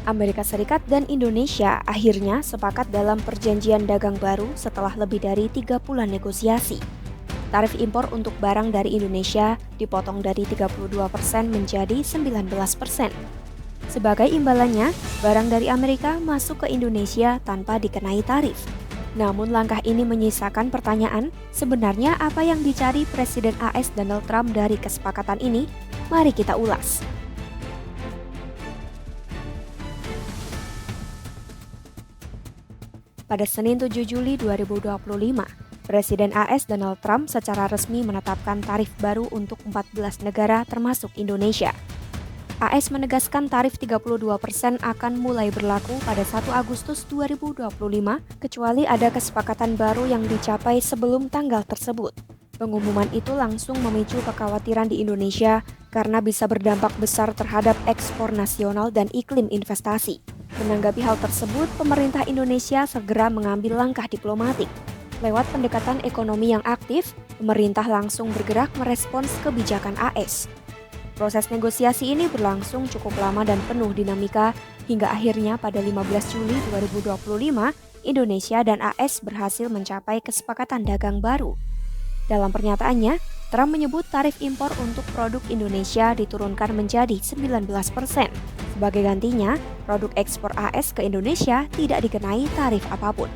Amerika Serikat dan Indonesia akhirnya sepakat dalam perjanjian dagang baru setelah lebih dari 3 bulan negosiasi. Tarif impor untuk barang dari Indonesia dipotong dari 32% menjadi 19%. Sebagai imbalannya, barang dari Amerika masuk ke Indonesia tanpa dikenai tarif. Namun langkah ini menyisakan pertanyaan, sebenarnya apa yang dicari Presiden AS Donald Trump dari kesepakatan ini? Mari kita ulas. Pada Senin 7 Juli 2025, Presiden AS Donald Trump secara resmi menetapkan tarif baru untuk 14 negara termasuk Indonesia. AS menegaskan tarif 32% akan mulai berlaku pada 1 Agustus 2025 kecuali ada kesepakatan baru yang dicapai sebelum tanggal tersebut. Pengumuman itu langsung memicu kekhawatiran di Indonesia karena bisa berdampak besar terhadap ekspor nasional dan iklim investasi. Menanggapi hal tersebut, pemerintah Indonesia segera mengambil langkah diplomatik. Lewat pendekatan ekonomi yang aktif, pemerintah langsung bergerak merespons kebijakan AS. Proses negosiasi ini berlangsung cukup lama dan penuh dinamika, hingga akhirnya pada 15 Juli 2025, Indonesia dan AS berhasil mencapai kesepakatan dagang baru. Dalam pernyataannya, Trump menyebut tarif impor untuk produk Indonesia diturunkan menjadi 19%. Sebagai gantinya, produk ekspor AS ke Indonesia tidak dikenai tarif apapun.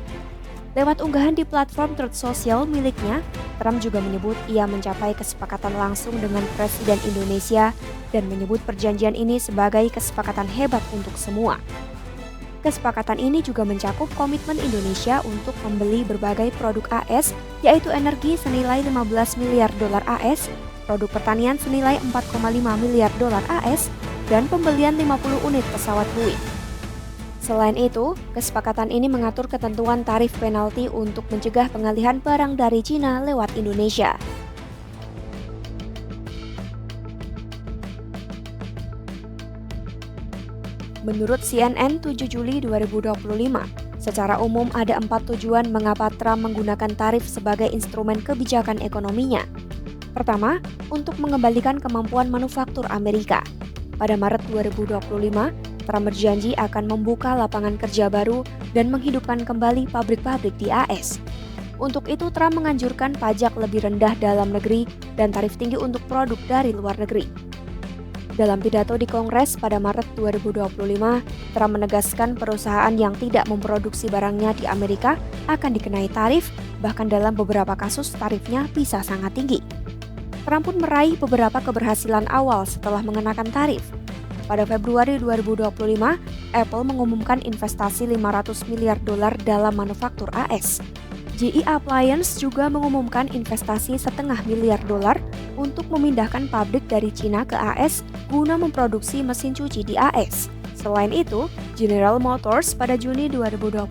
Lewat unggahan di platform Truth Social miliknya, Trump juga menyebut ia mencapai kesepakatan langsung dengan Presiden Indonesia dan menyebut perjanjian ini sebagai kesepakatan hebat untuk semua. Kesepakatan ini juga mencakup komitmen Indonesia untuk membeli berbagai produk AS, yaitu energi senilai 15 miliar dolar AS, produk pertanian senilai 4,5 miliar dolar AS, dan pembelian 50 unit pesawat Boeing. Selain itu, kesepakatan ini mengatur ketentuan tarif penalti untuk mencegah pengalihan barang dari Cina lewat Indonesia. Menurut CNN 7 Juli 2025, secara umum ada 4 tujuan mengapa Trump menggunakan tarif sebagai instrumen kebijakan ekonominya. Pertama, untuk mengembalikan kemampuan manufaktur Amerika. Pada Maret 2025, Trump berjanji akan membuka lapangan kerja baru dan menghidupkan kembali pabrik-pabrik di AS. Untuk itu, Trump menganjurkan pajak lebih rendah dalam negeri dan tarif tinggi untuk produk dari luar negeri. Dalam pidato di Kongres pada Maret 2025, Trump menegaskan perusahaan yang tidak memproduksi barangnya di Amerika akan dikenai tarif, bahkan dalam beberapa kasus tarifnya bisa sangat tinggi. Trump pun meraih beberapa keberhasilan awal setelah mengenakan tarif. Pada Februari 2025, Apple mengumumkan investasi 500 miliar dolar dalam manufaktur AS. GE Appliance juga mengumumkan investasi $0,5 miliar untuk memindahkan pabrik dari Cina ke AS guna memproduksi mesin cuci di AS. Selain itu, General Motors pada Juni 2025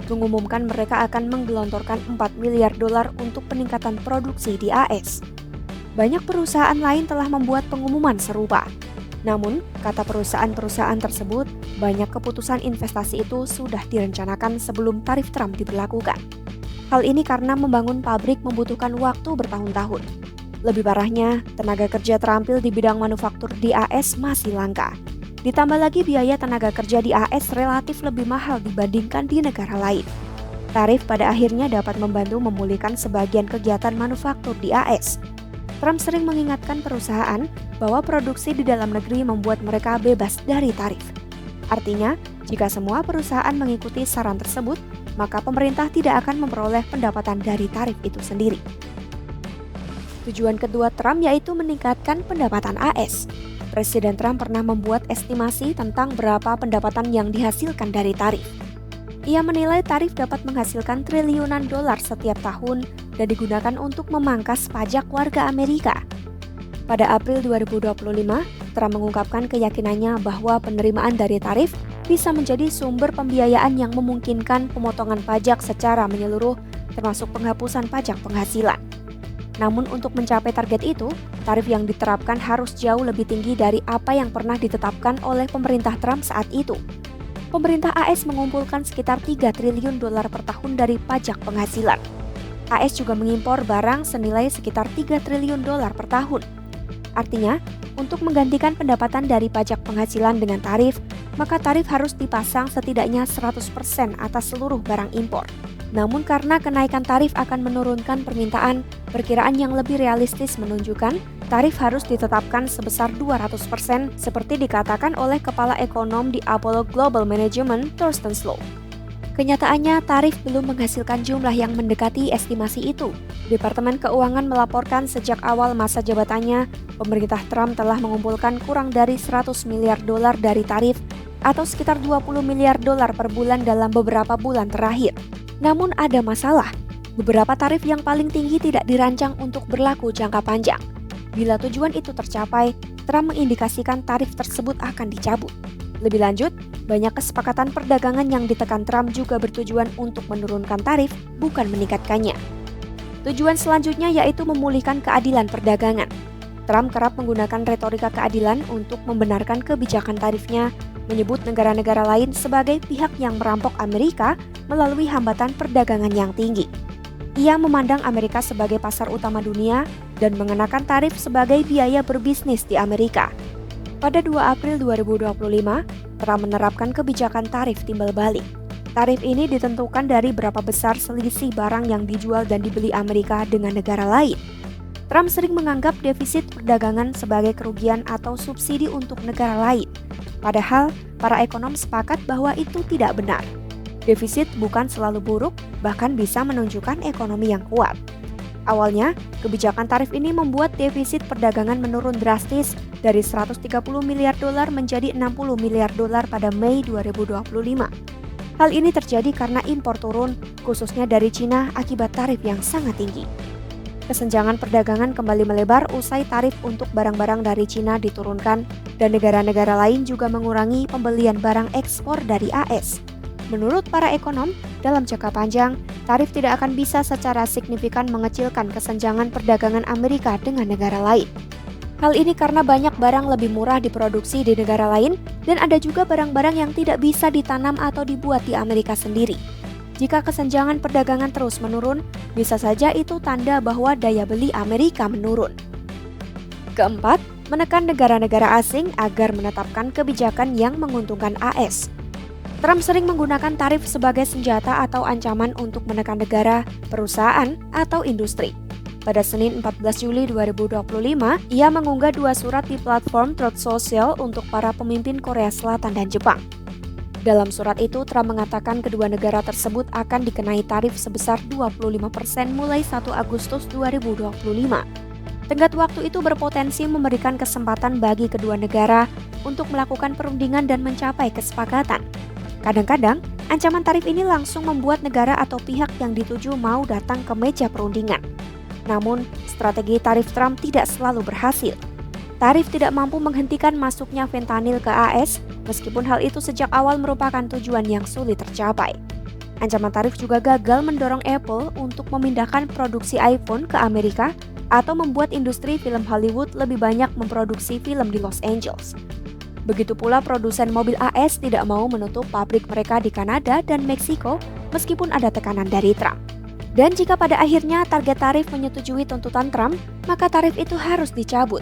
mengumumkan mereka akan menggelontorkan $4 miliar untuk peningkatan produksi di AS. Banyak perusahaan lain telah membuat pengumuman serupa. Namun, kata perusahaan-perusahaan tersebut, banyak keputusan investasi itu sudah direncanakan sebelum tarif Trump diberlakukan. Hal ini karena membangun pabrik membutuhkan waktu bertahun-tahun. Lebih parahnya, tenaga kerja terampil di bidang manufaktur di AS masih langka. Ditambah lagi biaya tenaga kerja di AS relatif lebih mahal dibandingkan di negara lain. Tarif pada akhirnya dapat membantu memulihkan sebagian kegiatan manufaktur di AS. Trump sering mengingatkan perusahaan bahwa produksi di dalam negeri membuat mereka bebas dari tarif. Artinya, jika semua perusahaan mengikuti saran tersebut, maka pemerintah tidak akan memperoleh pendapatan dari tarif itu sendiri. Tujuan kedua Trump yaitu meningkatkan pendapatan AS. Presiden Trump pernah membuat estimasi tentang berapa pendapatan yang dihasilkan dari tarif. Ia menilai tarif dapat menghasilkan triliunan dolar setiap tahun dan digunakan untuk memangkas pajak warga Amerika. Pada April 2025, Trump mengungkapkan keyakinannya bahwa penerimaan dari tarif bisa menjadi sumber pembiayaan yang memungkinkan pemotongan pajak secara menyeluruh, termasuk penghapusan pajak penghasilan. Namun untuk mencapai target itu, tarif yang diterapkan harus jauh lebih tinggi dari apa yang pernah ditetapkan oleh pemerintah Trump saat itu. Pemerintah AS mengumpulkan sekitar 3 triliun dolar per tahun dari pajak penghasilan. AS juga mengimpor barang senilai sekitar 3 triliun dolar per tahun. Artinya, untuk menggantikan pendapatan dari pajak penghasilan dengan tarif, maka tarif harus dipasang setidaknya 100% atas seluruh barang impor. Namun karena kenaikan tarif akan menurunkan permintaan, perkiraan yang lebih realistis menunjukkan tarif harus ditetapkan sebesar 200% seperti dikatakan oleh Kepala Ekonom di Apollo Global Management, Thorsten Slow. Kenyataannya, tarif belum menghasilkan jumlah yang mendekati estimasi itu. Departemen Keuangan melaporkan sejak awal masa jabatannya, pemerintah Trump telah mengumpulkan kurang dari 100 miliar dolar dari tarif atau sekitar 20 miliar dolar per bulan dalam beberapa bulan terakhir. Namun ada masalah, beberapa tarif yang paling tinggi tidak dirancang untuk berlaku jangka panjang. Bila tujuan itu tercapai, Trump mengindikasikan tarif tersebut akan dicabut. Lebih lanjut, banyak kesepakatan perdagangan yang ditekan Trump juga bertujuan untuk menurunkan tarif, bukan meningkatkannya. Tujuan selanjutnya yaitu memulihkan keadilan perdagangan. Trump kerap menggunakan retorika keadilan untuk membenarkan kebijakan tarifnya, menyebut negara-negara lain sebagai pihak yang merampok Amerika melalui hambatan perdagangan yang tinggi. Ia memandang Amerika sebagai pasar utama dunia dan mengenakan tarif sebagai biaya berbisnis di Amerika. Pada 2 April 2025, Trump menerapkan kebijakan tarif timbal balik. Tarif ini ditentukan dari berapa besar selisih barang yang dijual dan dibeli Amerika dengan negara lain. Trump sering menganggap defisit perdagangan sebagai kerugian atau subsidi untuk negara lain. Padahal, para ekonom sepakat bahwa itu tidak benar. Defisit bukan selalu buruk, bahkan bisa menunjukkan ekonomi yang kuat. Awalnya, kebijakan tarif ini membuat defisit perdagangan menurun drastis dari 130 miliar dolar menjadi 60 miliar dolar pada Mei 2025. Hal ini terjadi karena impor turun, khususnya dari Cina akibat tarif yang sangat tinggi. Kesenjangan perdagangan kembali melebar usai tarif untuk barang-barang dari Cina diturunkan dan negara-negara lain juga mengurangi pembelian barang ekspor dari AS. Menurut para ekonom, dalam jangka panjang, tarif tidak akan bisa secara signifikan mengecilkan kesenjangan perdagangan Amerika dengan negara lain. Hal ini karena banyak barang lebih murah diproduksi di negara lain dan ada juga barang-barang yang tidak bisa ditanam atau dibuat di Amerika sendiri. Jika kesenjangan perdagangan terus menurun, bisa saja itu tanda bahwa daya beli Amerika menurun. Keempat, menekan negara-negara asing agar menetapkan kebijakan yang menguntungkan AS. Trump sering menggunakan tarif sebagai senjata atau ancaman untuk menekan negara, perusahaan, atau industri. Pada Senin 14 Juli 2025, ia mengunggah 2 surat di platform Truth Social untuk para pemimpin Korea Selatan dan Jepang. Dalam surat itu, Trump mengatakan kedua negara tersebut akan dikenai tarif sebesar 25% mulai 1 Agustus 2025. Tenggat waktu itu berpotensi memberikan kesempatan bagi kedua negara untuk melakukan perundingan dan mencapai kesepakatan. Kadang-kadang, ancaman tarif ini langsung membuat negara atau pihak yang dituju mau datang ke meja perundingan. Namun, strategi tarif Trump tidak selalu berhasil. Tarif tidak mampu menghentikan masuknya fentanyl ke AS, meskipun hal itu sejak awal merupakan tujuan yang sulit tercapai. Ancaman tarif juga gagal mendorong Apple untuk memindahkan produksi iPhone ke Amerika atau membuat industri film Hollywood lebih banyak memproduksi film di Los Angeles. Begitu pula produsen mobil AS tidak mau menutup pabrik mereka di Kanada dan Meksiko meskipun ada tekanan dari Trump. Dan jika pada akhirnya target tarif menyetujui tuntutan Trump, maka tarif itu harus dicabut.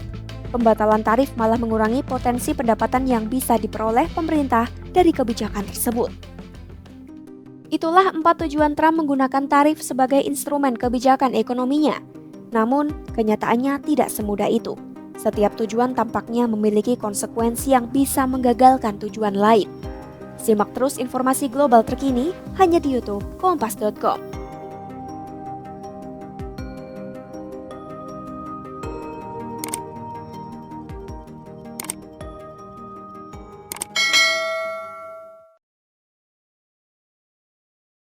Pembatalan tarif malah mengurangi potensi pendapatan yang bisa diperoleh pemerintah dari kebijakan tersebut. Itulah 4 tujuan Trump menggunakan tarif sebagai instrumen kebijakan ekonominya. Namun, kenyataannya tidak semudah itu. Setiap tujuan tampaknya memiliki konsekuensi yang bisa menggagalkan tujuan lain. Simak terus informasi global terkini hanya di YouTube Kompas.com.